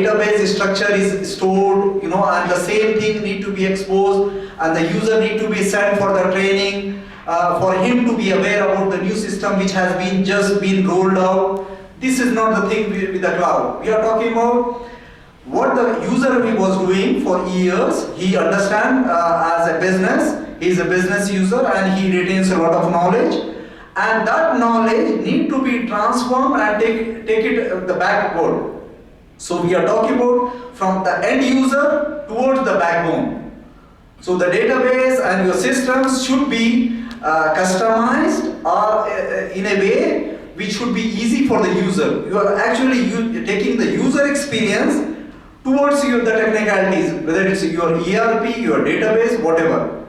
database structure is stored, and the same thing need to be exposed, and the user need to be sent for the training, for him to be aware about the new system which has just been rolled out. This is not the thing with the cloud. We are talking about what the user was doing for years. He understands as a business, he is a business user and he retains a lot of knowledge, and that knowledge need to be transformed and take it the backbone. So we are talking about from the end user towards the backbone. So the database and your systems should be customized or in a way which should be easy for the user. You are actually taking the user experience towards the technicalities, whether it's your ERP, your database, whatever.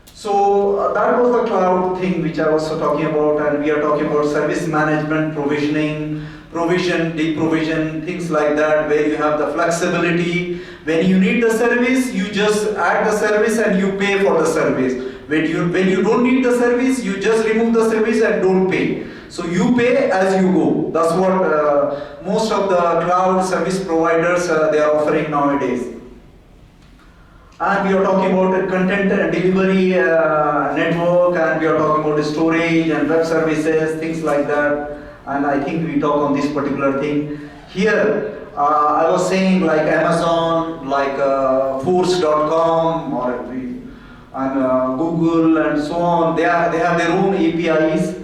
So that was the cloud thing which I was talking about, and we are talking about service management, provisioning, provision, deprovision, things like that, where you have the flexibility. When you need the service, you just add the service and you pay for the service. When you don't need the service, you just remove the service and don't pay. So you pay as you go. That's what most of the cloud service providers they are offering nowadays. And we are talking about content delivery network, and we are talking about storage and web services, things like that. And I think we talk on this particular thing. Here, I was saying like Amazon, like Force.com, and Google and so on. They have their own APIs.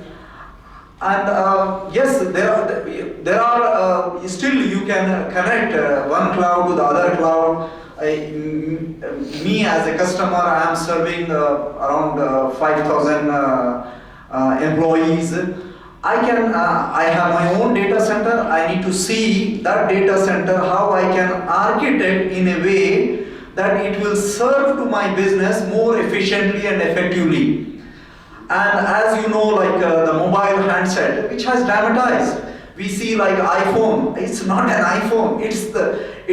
And yes, there are still you can connect one cloud to the other cloud. Me as a customer, I am serving around 5,000 employees. I have my own data center. I need to see that data center, how I can architect in a way that it will serve to my business more efficiently and effectively. And as you know, like the mobile handset, which has dramatized. We see like iPhone, it's not an iPhone, it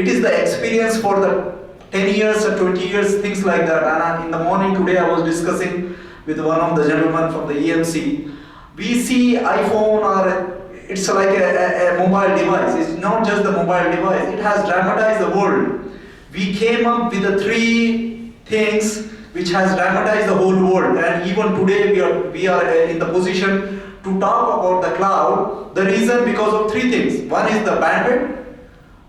is the experience for the 10 years or 20 years, things like that. And in the morning today I was discussing with one of the gentlemen from the EMC. We see iPhone, or it's like a mobile device. It's not just the mobile device, it has dramatized the world. We came up with the 3 things which has dramatized the whole world, and even today we are in the position to talk about the cloud. The reason because of 3 things. One is the bandwidth.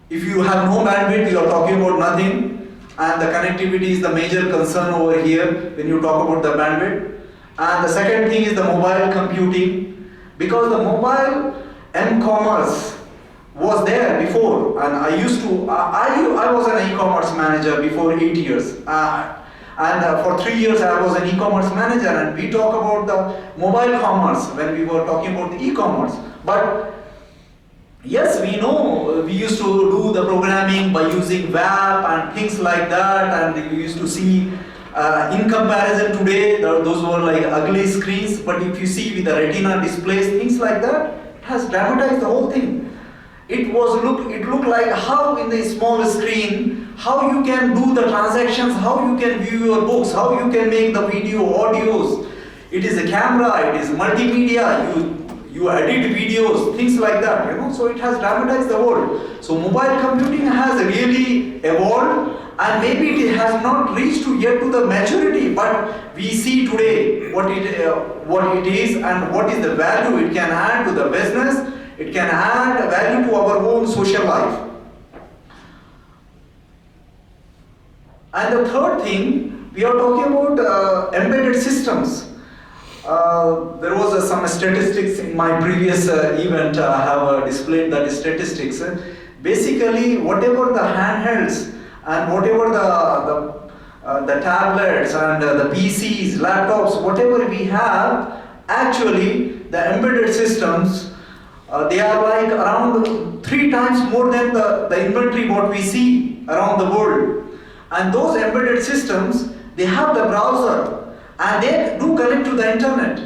If you have no bandwidth, you are talking about nothing, and the connectivity is the major concern over here when you talk about the bandwidth. And the second thing is the mobile computing, because the mobile m-commerce was there before, and I was an e-commerce manager before 8 years. And for 3 years I was an e-commerce manager, and we talk about the mobile commerce when we were talking about the e-commerce. But yes, we know we used to do the programming by using WAP and things like that, and we used to see in comparison today, those were like ugly screens, but if you see with the retina displays, things like that, it has dramatized the whole thing. It looked like how in the small screen, how you can do the transactions, how you can view your books, how you can make the video, audios. It is a camera, it is multimedia, you edit videos, things like that, so it has dramatized the world. So mobile computing has really evolved, and maybe it has not reached yet to the maturity, but we see today what it is and what is the value it can add to the business. It can add value to our own social life. And the third thing, we are talking about embedded systems. There was some statistics in my previous event. I have displayed that statistics. Basically, whatever the handhelds and whatever the tablets and the PCs, laptops, whatever we have, actually the embedded systems, they are like around 3 times more than the inventory what we see around the world. And those embedded systems, they have the browser and they do connect to the internet.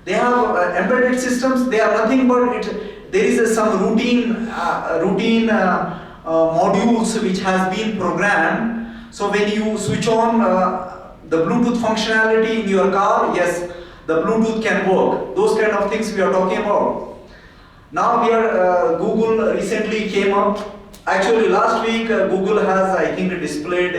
They have embedded systems, they are nothing but there is some routine modules which has been programmed. So when you switch on the Bluetooth functionality in your car, yes, the Bluetooth can work. Those kind of things we are talking about. Now Google recently came up Actually, last week Google has, I think, displayed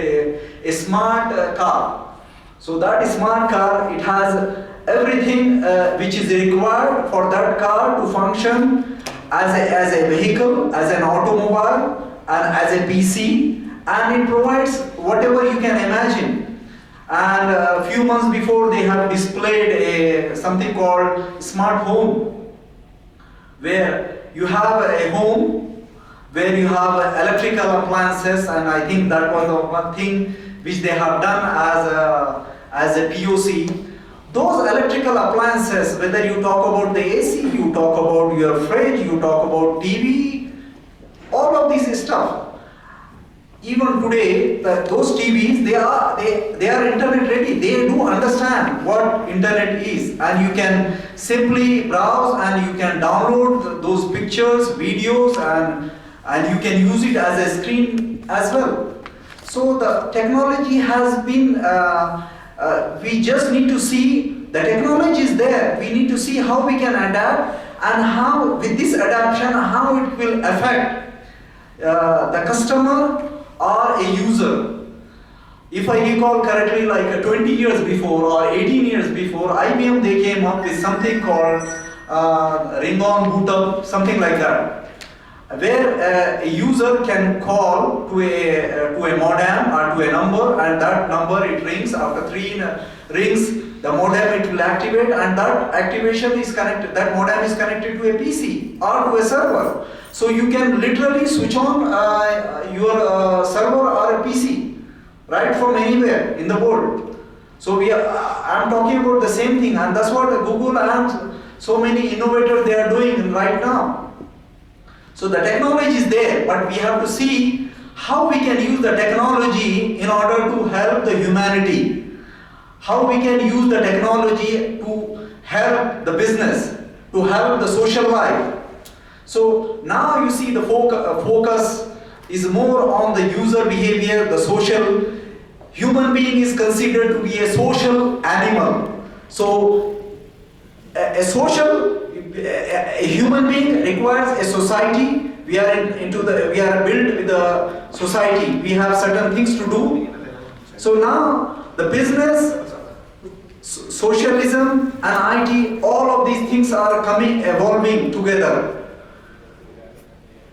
a smart car. So that smart car, it has everything which is required for that car to function as a vehicle, as an automobile, and as a PC, and it provides whatever you can imagine. And a few months before, they have displayed something called smart home, where you have a home where you have electrical appliances, and I think that was the one thing which they have done as a POC. Those electrical appliances, whether you talk about the AC, you talk about your fridge, you talk about TV, all of this stuff. Even today, those TVs, they are internet ready. They do understand what internet is, and you can simply browse and you can download those pictures, videos, and you can use it as a screen as well. So the technology has been, we just need to see the technology is there. We need to see how we can adapt, and how with this adaptation, how it will affect the customer or a user. If I recall correctly, like 20 years before or 18 years before, IBM, they came up with something called ring on boot up, something like that, where a user can call to a modem or to a number, and that number, it rings. After 3 rings, the modem, it will activate, and that activation is connected, that modem is connected to a PC or to a server. So you can literally switch on your server or a PC right from anywhere in the world. So I'm talking about the same thing, and that's what Google and so many innovators, they are doing right now. So the technology is there, but we have to see how we can use the technology in order to help the humanity. How we can use the technology to help the business, to help the social life. So now you see the focus is more on the user behavior, the social. Human being is considered to be a social animal. So a human being requires a society. We are built with the society. We have certain things to do. So now the business, socialism, and IT, all of these things are evolving together.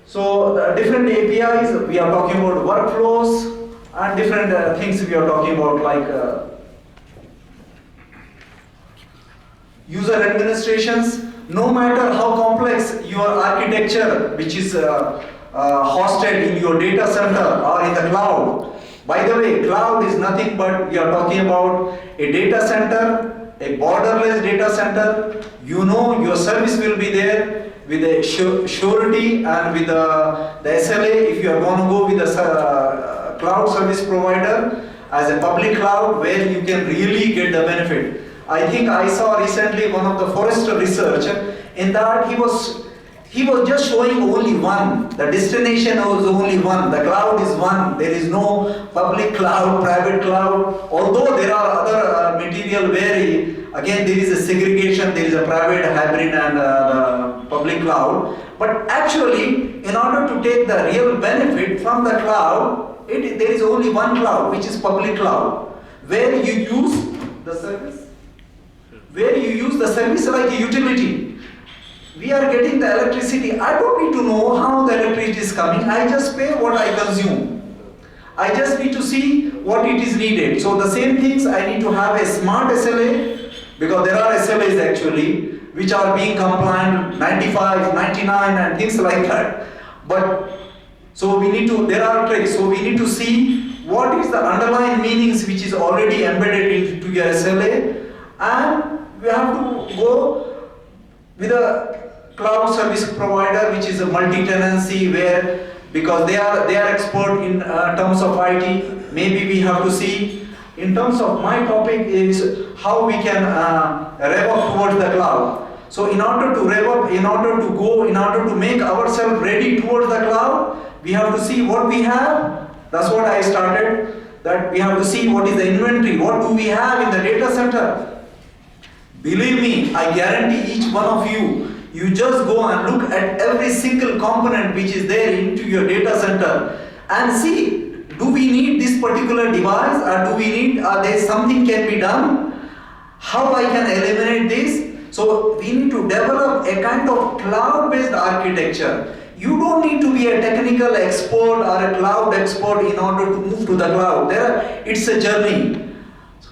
So the different APIs, we are talking about workflows, and different things we are talking about, like user administrations. No matter how complex your architecture, which is hosted in your data center or in the cloud. By the way, cloud is nothing but, we are talking about a data center, a borderless data center. You know your service will be there with a surety and with the SLA. If you are going to go with a cloud service provider as a public cloud, where you can really get the benefit. I think I saw recently one of the Forrester research, in that he was just showing only one. The destination was only one. The cloud is one. There is no public cloud, private cloud. Although there are other material where, again, there is a segregation. There is a private, hybrid, and public cloud. But actually, in order to take the real benefit from the cloud, there is only one cloud, which is public cloud, where you use the service. Where you use the service like a utility. We are getting the electricity. I don't need to know how the electricity is coming. I just pay what I consume. I just need to see what it is needed. So the same things, I need to have a smart SLA, because there are SLAs actually which are being compliant, 95, 99, and things like that. But so there are tricks. So we need to see what is the underlying meanings which is already embedded into your SLA, and we have to go with a cloud service provider which is a multi-tenancy, where, because they are expert in terms of IT. Maybe we have to see, in terms of my topic is how we can rev up towards the cloud. So in order to rev up, in order to make ourselves ready towards the cloud, we have to see what we have. That's what I started, that we have to see what is the inventory, what do we have in the data center. Believe me, I guarantee each one of you, You just go and look at every single component which is there into your data center and see, do we need this particular device, or do we need, there something can be done? How I can eliminate this? So we need to develop a kind of cloud-based architecture. You don't need to be a technical expert or a cloud expert in order to move to the cloud. It's a journey.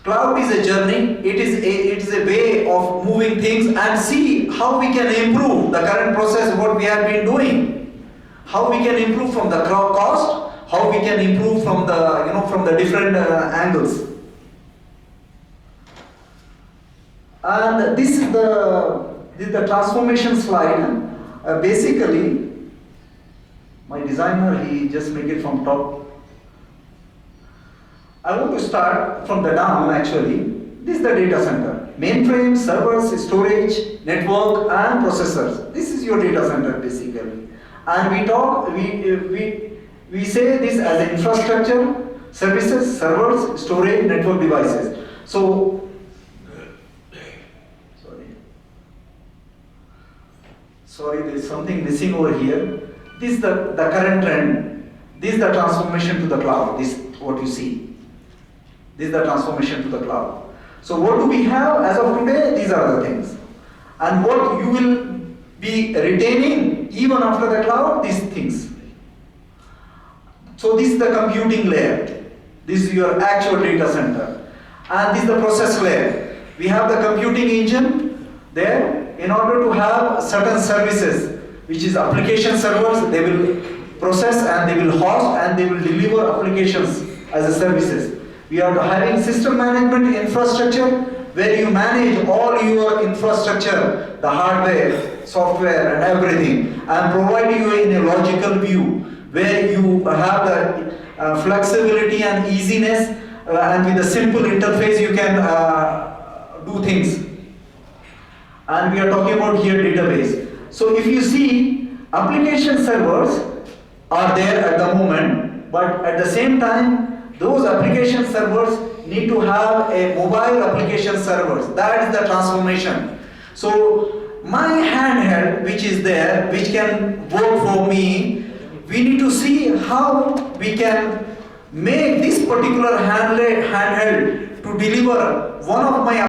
Cloud is a journey. It is a way of moving things and see how we can improve the current process, what we have been doing. How we can improve from the cost, how we can improve from the from the different angles. And this is the transformation slide. Basically, my designer, he just make it from top. I want to start from the down actually. This is the data center. Mainframe, servers, storage, network and processors. This is your data center basically. And we say this as infrastructure, services, servers, storage, network devices. So, sorry, there is something missing over here. This is the current trend. This is the transformation to the cloud. This is what you see. This is the transformation to the cloud. So what do we have as of today? These are the things. And what you will be retaining even after the cloud? These things. So this is the computing layer. This is your actual data center. And this is the process layer. We have the computing engine there in order to have certain services, which is application servers. They will process and they will host and they will deliver applications as a services. We are having system management infrastructure where you manage all your infrastructure, the hardware, software and everything, and provide you in a logical view where you have the flexibility and easiness and with a simple interface you can do things. And we are talking about here database. So if you see, application servers are there at the moment, but at the same time those application servers need to have a mobile application servers. That is the transformation. So my handheld which is there, which can work for me, we need to see how we can make this particular handheld to deliver one of my